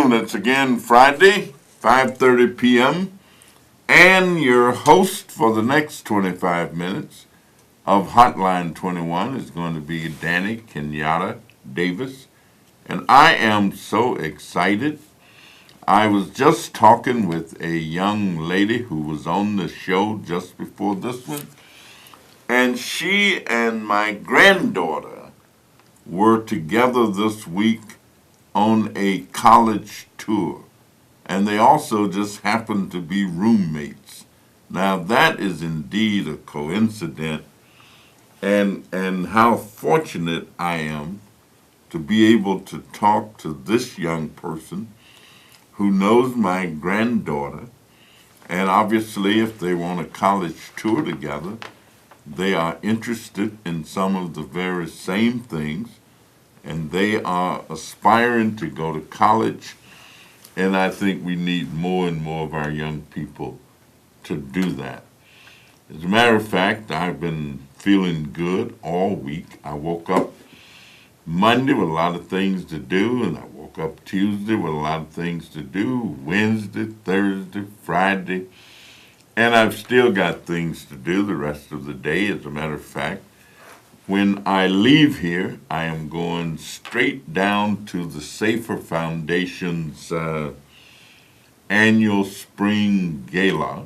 afternoon. It's again Friday, 5:30 p.m., and your host for the next 25 minutes of Hotline 21 is going to be Danny Kenyatta Davis, and I am so excited. I was just talking with a young lady who was on the show just before this one, and she and my granddaughter were together this week on a college tour, and they also just happened to be roommates. Now that is indeed a coincidence, and how fortunate I am to be able to talk to this young person who knows my granddaughter, and obviously if they want a college tour together, they are interested in some of the very same things, and they are aspiring to go to college, and I think we need more and more of our young people to do that. As a matter of fact, I've been feeling good all week. I woke up Monday with a lot of things to do, and I woke up Tuesday with a lot of things to do, Wednesday, Thursday, Friday, and I've still got things to do the rest of the day. As a matter of fact, when I leave here, I am going straight down to the Safer Foundation's annual spring gala.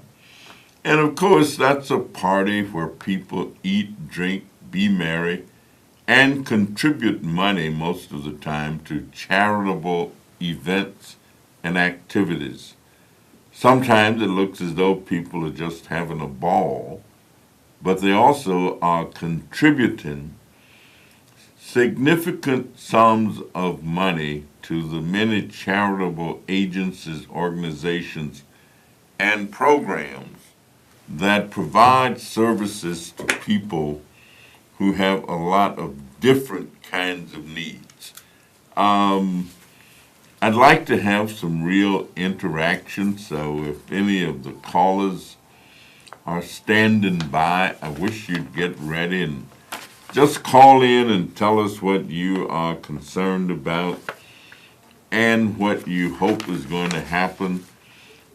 And of course, that's a party where people eat, drink, be merry, and contribute money most of the time to charitable events and activities. Sometimes it looks as though people are just having a ball, but they also are contributing significant sums of money to the many charitable agencies, organizations, and programs that provide services to people who have a lot of different kinds of needs. I'd like to have some real interaction, so if any of the callers are standing by, I wish you'd get ready and just call in and tell us what you are concerned about and what you hope is going to happen,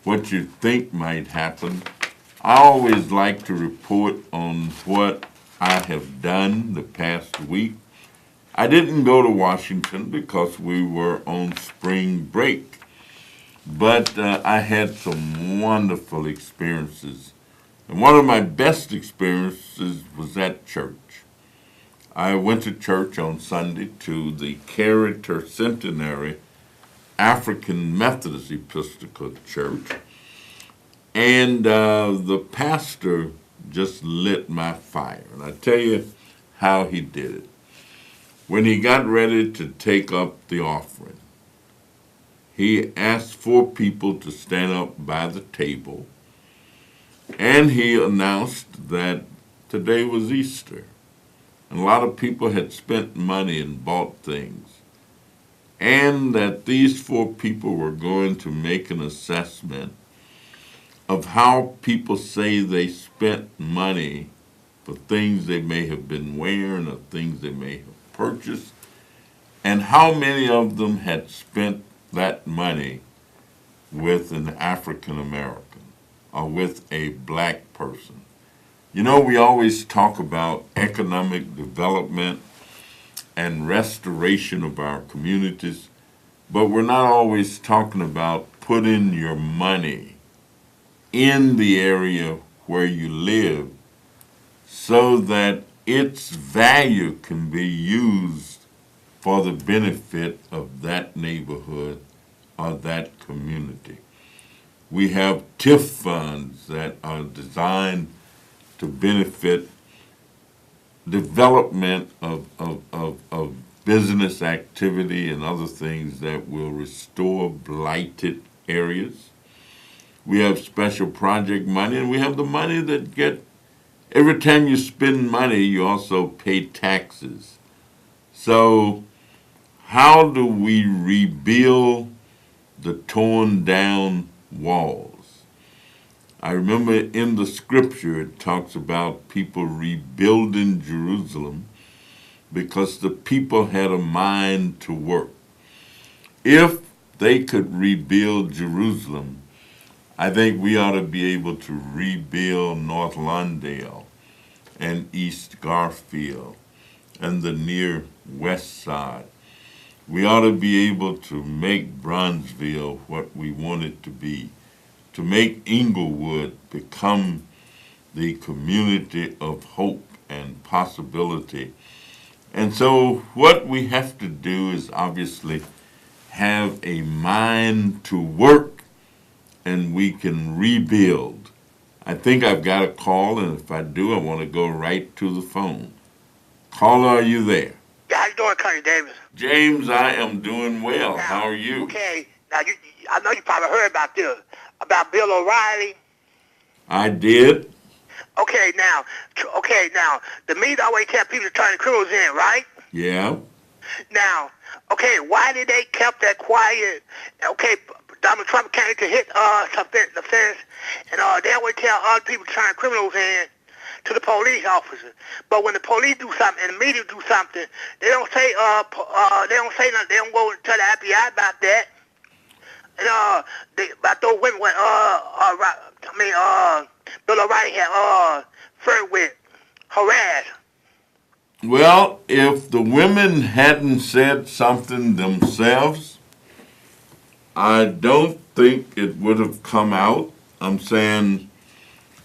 what you think might happen. I always like to report on what I have done the past week. I didn't go to Washington because we were on spring break, but I had some wonderful experiences. And one of my best experiences was at church. I went to church on Sunday to the Carey Tercentenary African Methodist Episcopal Church, and the pastor just lit my fire. And I tell you how he did it. When he got ready to take up the offering, he asked 4 people to stand up by the table, and he announced that today was Easter. And a lot of people had spent money and bought things. And that these 4 people were going to make an assessment of how people say they spent money for things they may have been wearing or things they may have purchased, and how many of them had spent that money with an African American or with a black person. You know, we always talk about economic development and restoration of our communities, but we're not always talking about putting your money in the area where you live so that its value can be used for the benefit of that neighborhood or that community. We have TIF funds that are designed to benefit development of business activity and other things that will restore blighted areas. We have special project money, and we have the money that every time you spend money, you also pay taxes. So how do we rebuild the torn down walls? I remember in the scripture it talks about people rebuilding Jerusalem because the people had a mind to work. If they could rebuild Jerusalem, I think we ought to be able to rebuild North Lawndale and East Garfield and the near west side. We ought to be able to make Bronzeville what we want it to be, to make Inglewood become the community of hope and possibility. And so, what we have to do is obviously have a mind to work and we can rebuild. I think I've got a call, and if I do, I want to go right to the phone. Caller, are you there? Yeah, how you doing, Connie Davis? James, I am doing well. How are you? Okay, now I know you probably heard about this, about Bill O'Reilly. I did. Okay, now, the media always tell people to turn the criminals in, right? Yeah. Now, okay, why did they kept that quiet? Okay, Donald Trump came to hit the fence, and they always tell other people to turn criminals in to the police officers. But when the police do something and the media do something, they don't say they don't say nothing. They don't go tell the FBI about that. And about those women when Bill O'Reilly had flirted with, harassed. Well, if the women hadn't said something themselves, I don't think it would have come out. I'm saying,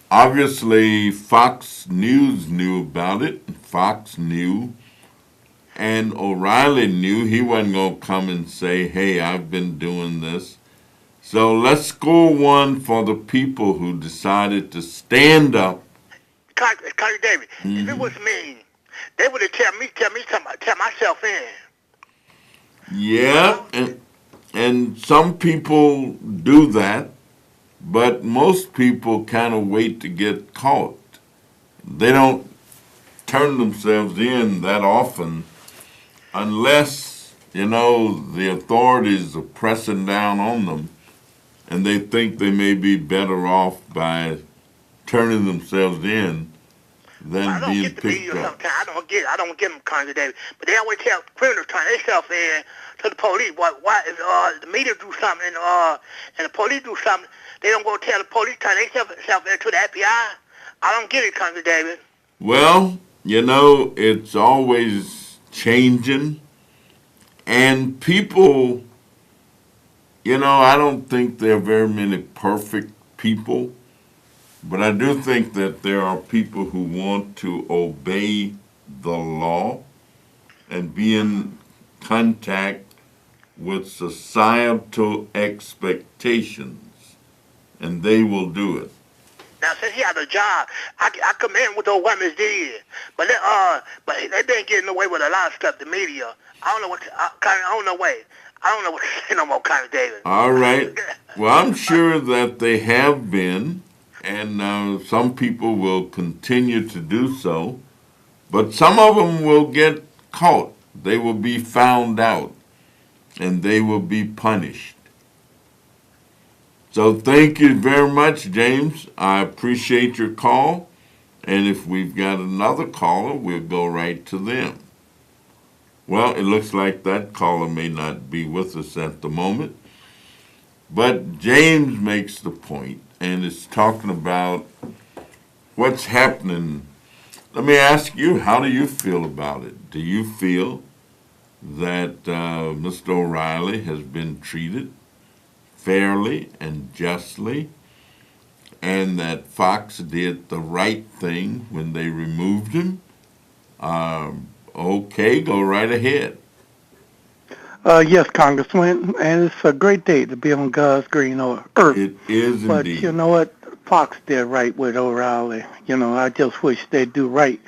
obviously, Fox News knew about it. Fox knew. And O'Reilly knew he wasn't going to come and say, hey, I've been doing this. So let's score one for the people who decided to stand up. Connie David, if it was me, they would have tell myself in. Yeah, and some people do that, but most people kind of wait to get caught. They don't turn themselves in that often unless, the authorities are pressing down on them and they think they may be better off by turning themselves in than being picked up. I don't get them, Congressman Davis. But they always tell criminals turn themselves in to the police. Why if the media do something and the police do something, they don't go tell the police turn themselves in to the FBI? I don't get it, Congressman Davis. Well, it's always changing. And people, I don't think there are very many perfect people. But I do think that there are people who want to obey the law and be in contact with societal expectations, and they will do it. Now, since he has a job, I commend what those women did, but they been getting away with a lot of stuff. The media, I don't know what to say no more, Connie Davis. All right. Well, I'm sure that they have been. And some people will continue to do so, but some of them will get caught. They will be found out, and they will be punished. So thank you very much, James. I appreciate your call, and if we've got another caller, we'll go right to them. Well, it looks like that caller may not be with us at the moment, but James makes the point, and it's talking about what's happening. Let me ask you, how do you feel about it? Do you feel that Mr. O'Reilly has been treated fairly and justly, and that Fox did the right thing when they removed him? Okay, go right ahead. Yes, Congressman, and it's a great day to be on God's green earth. It is But indeed. you know what? Fox did right with O'Reilly. I just wish they'd do right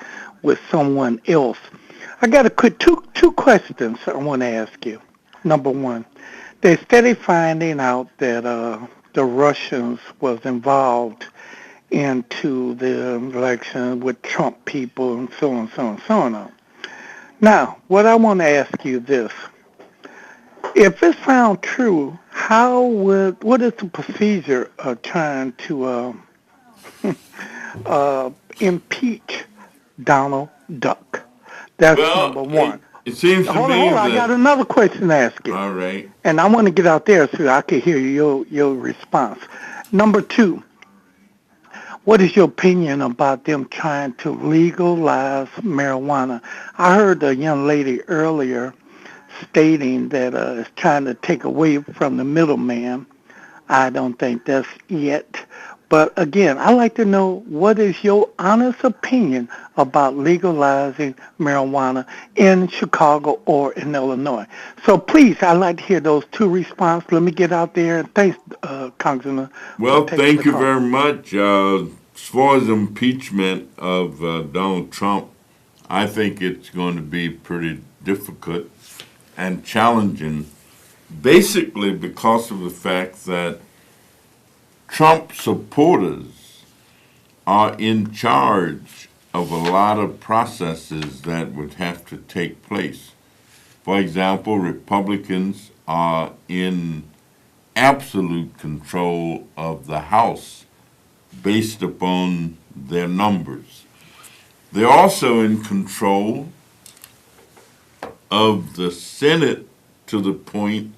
with someone else. I got a quick two questions I want to ask you. Number one, they're steady finding out that the Russians was involved into the election with Trump people and so on, so on, so on. Now, what I want to ask you this. If it's found true, what is the procedure of trying to impeach Donald Duck? That's Well, number one. It seems to Hold on, me hold on. I got another question to ask you. all right. And I want to get out there so I can hear your response. Number two, what is your opinion about them trying to legalize marijuana? I heard a young lady earlier stating that it's trying to take away from the middleman. I don't think that's it. But again, I'd like to know what is your honest opinion about legalizing marijuana in Chicago or in Illinois. So please, I'd like to hear those two responses. Let me get out there. And thanks, Congressman, for Well, taking the thank you call. very much. As far as impeachment of Donald Trump, I think it's going to be pretty difficult and challenging, basically because of the fact that Trump supporters are in charge of a lot of processes that would have to take place. For example, Republicans are in absolute control of the House based upon their numbers. They're also in control of the Senate to the point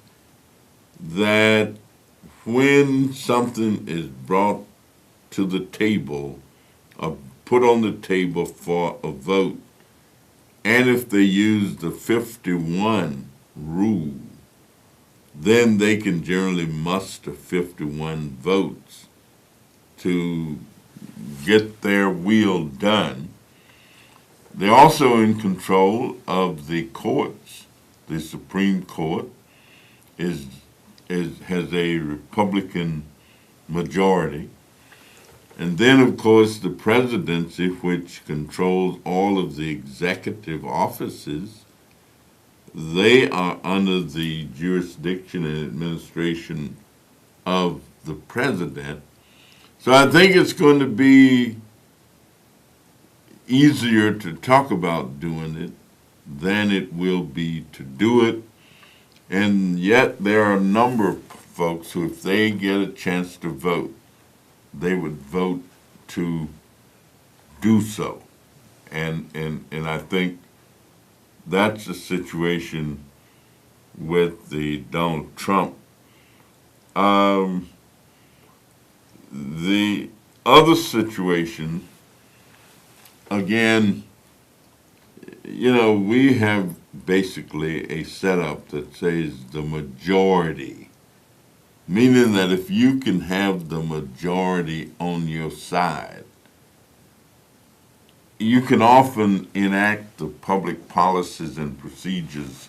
that when something is brought to the table, put on the table for a vote, and if they use the 51 rule, then they can generally muster 51 votes to get their will done. They're also in control of the courts. The Supreme Court has a Republican majority. And then, of course, the presidency, which controls all of the executive offices, they are under the jurisdiction and administration of the president. So I think it's going to be easier to talk about doing it than it will be to do it. And yet there are a number of folks who, if they get a chance to vote, they would vote to do so. And I think that's the situation with the Donald Trump. The other situation, again, we have basically a setup that says the majority, meaning that if you can have the majority on your side, you can often enact the public policies and procedures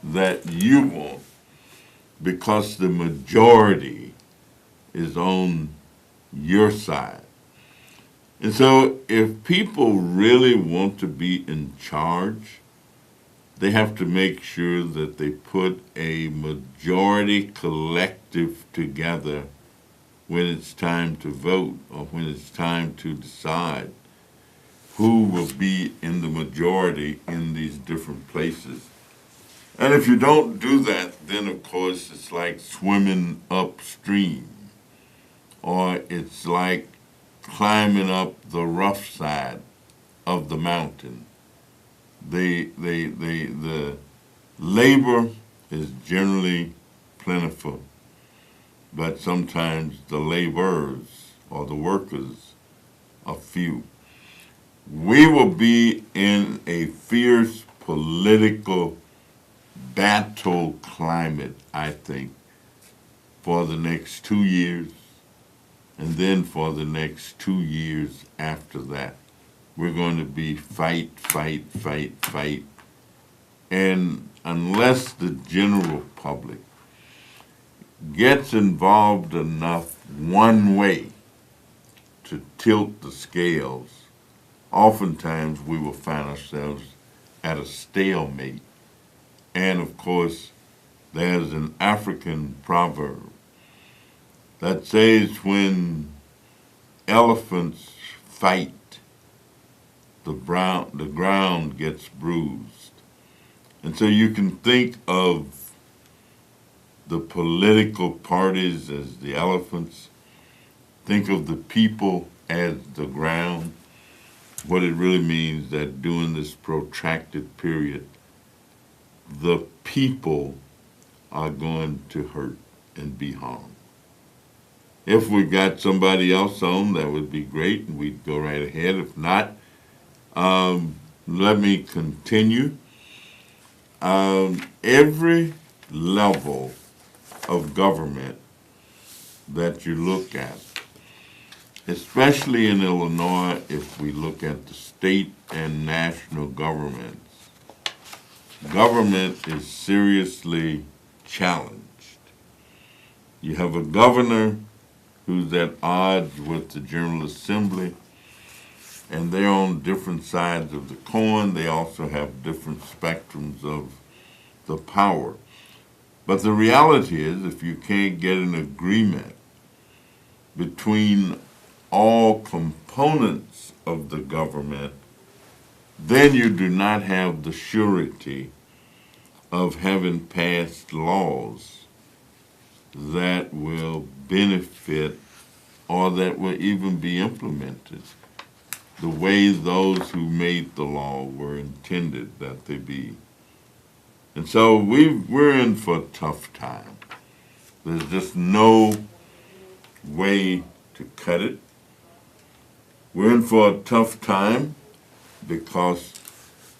that you want because the majority is on your side. And so if people really want to be in charge, they have to make sure that they put a majority collective together when it's time to vote or when it's time to decide who will be in the majority in these different places. And if you don't do that, then of course it's like swimming upstream, or it's like climbing up the rough side of the mountain. The labor is generally plentiful, but sometimes the laborers or the workers are few. We will be in a fierce political battle climate, I think, for the next 2 years, and then for the next 2 years after that. We're going to be fight, fight, fight, fight. And unless the general public gets involved enough one way to tilt the scales, oftentimes we will find ourselves at a stalemate. And of course, there's an African proverb that says when elephants fight, the ground gets bruised. And so you can think of the political parties as the elephants, think of the people as the ground. What it really means that during this protracted period, the people are going to hurt and be harmed. If we got somebody else on, that would be great, and we'd go right ahead. If not, let me continue. Every level of government that you look at, especially in Illinois, if we look at the state and national governments, government is seriously challenged. You have a governor who's at odds with the General Assembly, and they're on different sides of the coin. They also have different spectrums of the power. But the reality is, if you can't get an agreement between all components of the government, then you do not have the surety of having passed laws that will benefit or that will even be implemented the way those who made the law were intended that they be. And so we're in for a tough time. There's just no way to cut it. We're in for a tough time because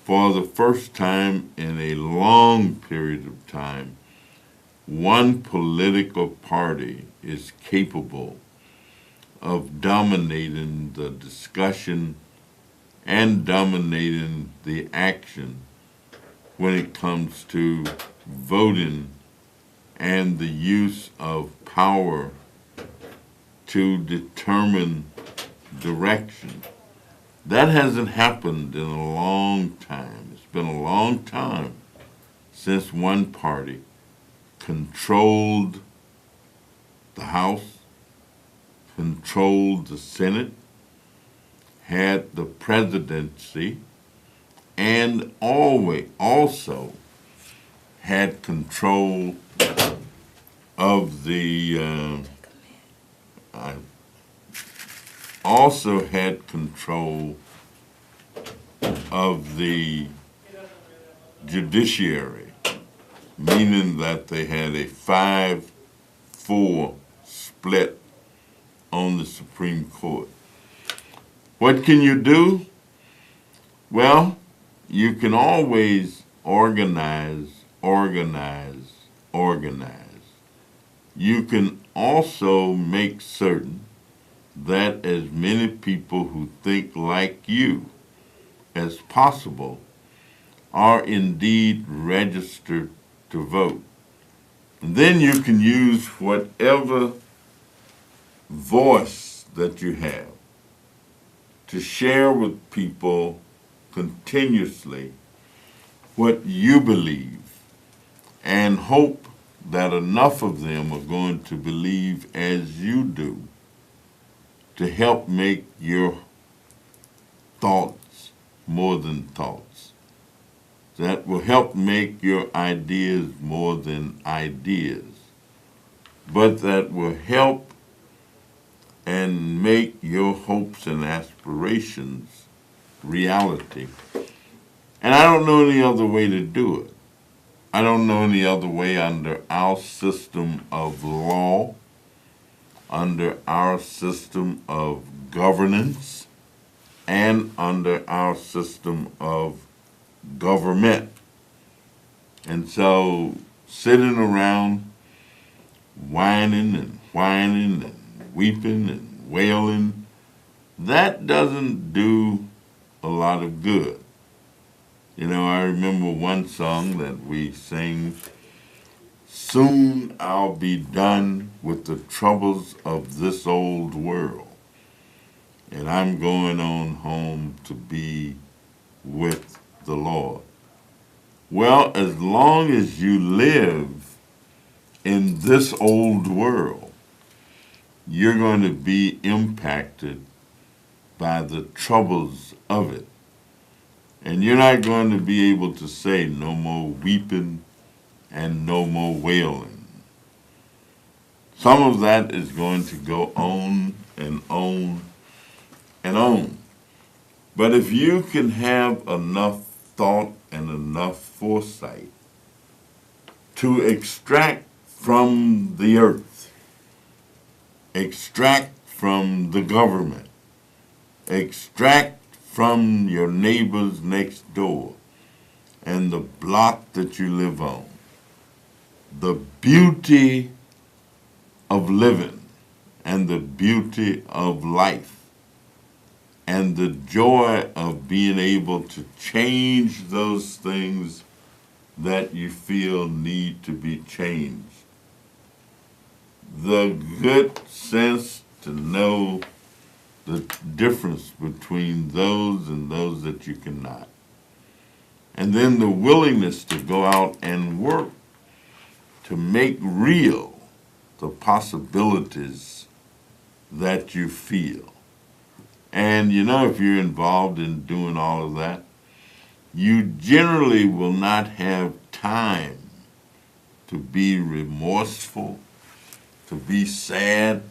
for the first time in a long period of time, one political party is capable of dominating the discussion and dominating the action when it comes to voting and the use of power to determine direction. That hasn't happened in a long time. It's been a long time since one party controlled the House, controlled the Senate, had the presidency, and always also had control of the also had control of the judiciary, meaning that they had a 5-4 split on the Supreme Court. What can you do? Well, you can always organize. You can also make certain that as many people who think like you as possible are indeed registered to vote. And then you can use whatever voice that you have to share with people continuously what you believe and hope that enough of them are going to believe as you do to help make your thoughts more than thoughts. That will help make your ideas more than ideas, but that will help and make your hopes and aspirations reality. And I don't know any other way to do it. I don't know any other way under our system of law, under our system of governance, and under our system of government. And so sitting around whining and weeping and wailing, that doesn't do a lot of good. You know, I remember one song that we sing, "Soon I'll be done with the troubles of this old world, and I'm going on home to be with the Lord." Well, as long as you live in this old world, you're going to be impacted by the troubles of it. And you're not going to be able to say no more weeping and no more wailing. Some of that is going to go on and on and on. But if you can have enough thought and enough foresight to extract from the earth, extract from the government, extract from your neighbors next door and the block that you live on, the beauty of living and the beauty of life and the joy of being able to change those things that you feel need to be changed. The good sense to know the difference between those and those that you cannot. And then the willingness to go out and work to make real the possibilities that you feel. And you know, if you're involved in doing all of that, you generally will not have time to be remorseful, to be sad,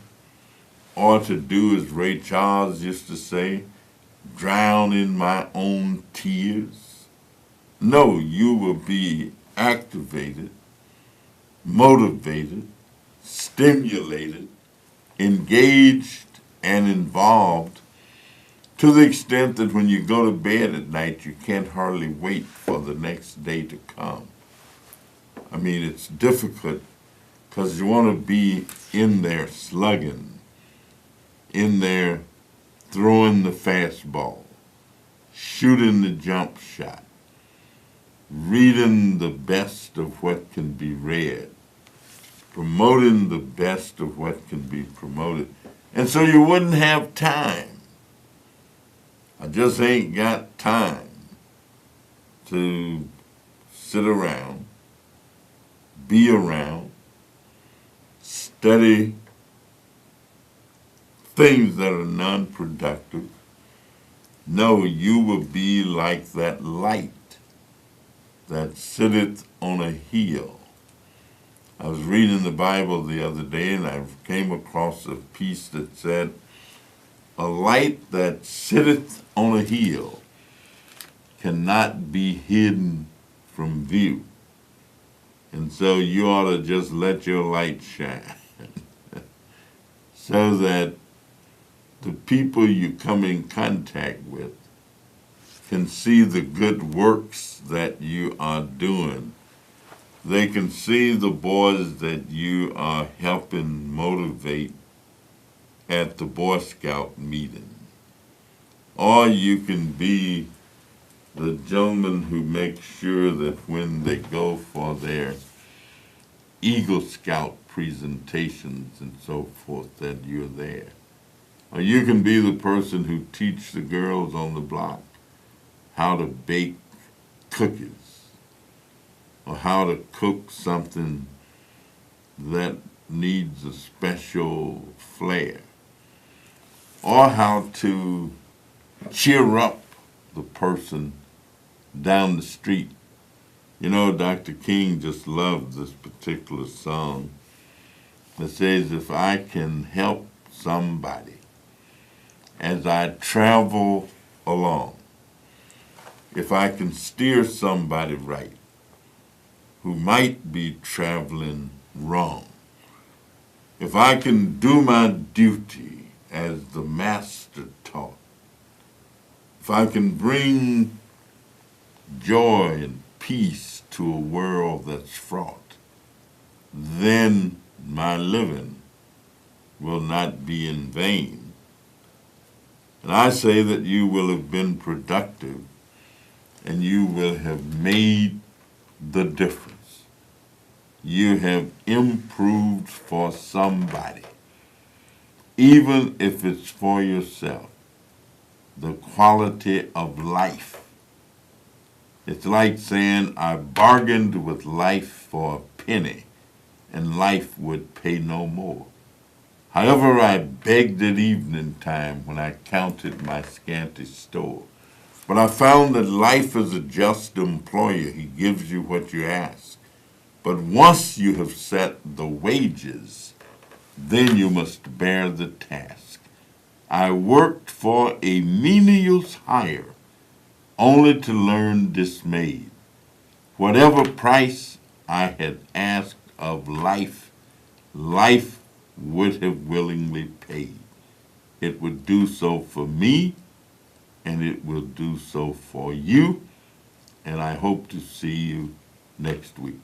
or to do as Ray Charles used to say, drown in my own tears. No, you will be activated, motivated, stimulated, engaged, and involved to the extent that when you go to bed at night, you can't hardly wait for the next day to come. I mean, it's difficult because you want to be in there slugging, in there throwing the fastball, shooting the jump shot, reading the best of what can be read, promoting the best of what can be promoted. And so you wouldn't have time. I just ain't got time to sit around, be around, study things that are non-productive. No, you will be like that light that sitteth on a hill. I was reading the Bible the other day and I came across a piece that said, a light that sitteth on a hill cannot be hidden from view. And so you ought to just let your light shine so that the people you come in contact with can see the good works that you are doing. They can see the boys that you are helping motivate at the Boy Scout meeting. Or you can be the gentleman who makes sure that when they go for their Eagle Scout presentations and so forth, that you're there. Or you can be the person who teach the girls on the block how to bake cookies or how to cook something that needs a special flair, or how to cheer up the person down the street. You know, Dr. King just loved this particular song that says, if I can help somebody as I travel along, if I can steer somebody right who might be traveling wrong, if I can do my duty as the Master taught, if I can bring joy and peace to a world that's fraught, then my living will not be in vain. And I say that you will have been productive and you will have made the difference. You have improved for somebody, even if it's for yourself, the quality of life. It's like saying, I bargained with life for a penny, and life would pay no more. However, I begged at evening time when I counted my scanty store. But I found that life is a just employer. He gives you what you ask. But once you have set the wages, then you must bear the task. I worked for a menial's hire, only to learn dismayed. Whatever price I had asked of life, life would have willingly paid. It would do so for me, and it will do so for you, and I hope to see you next week.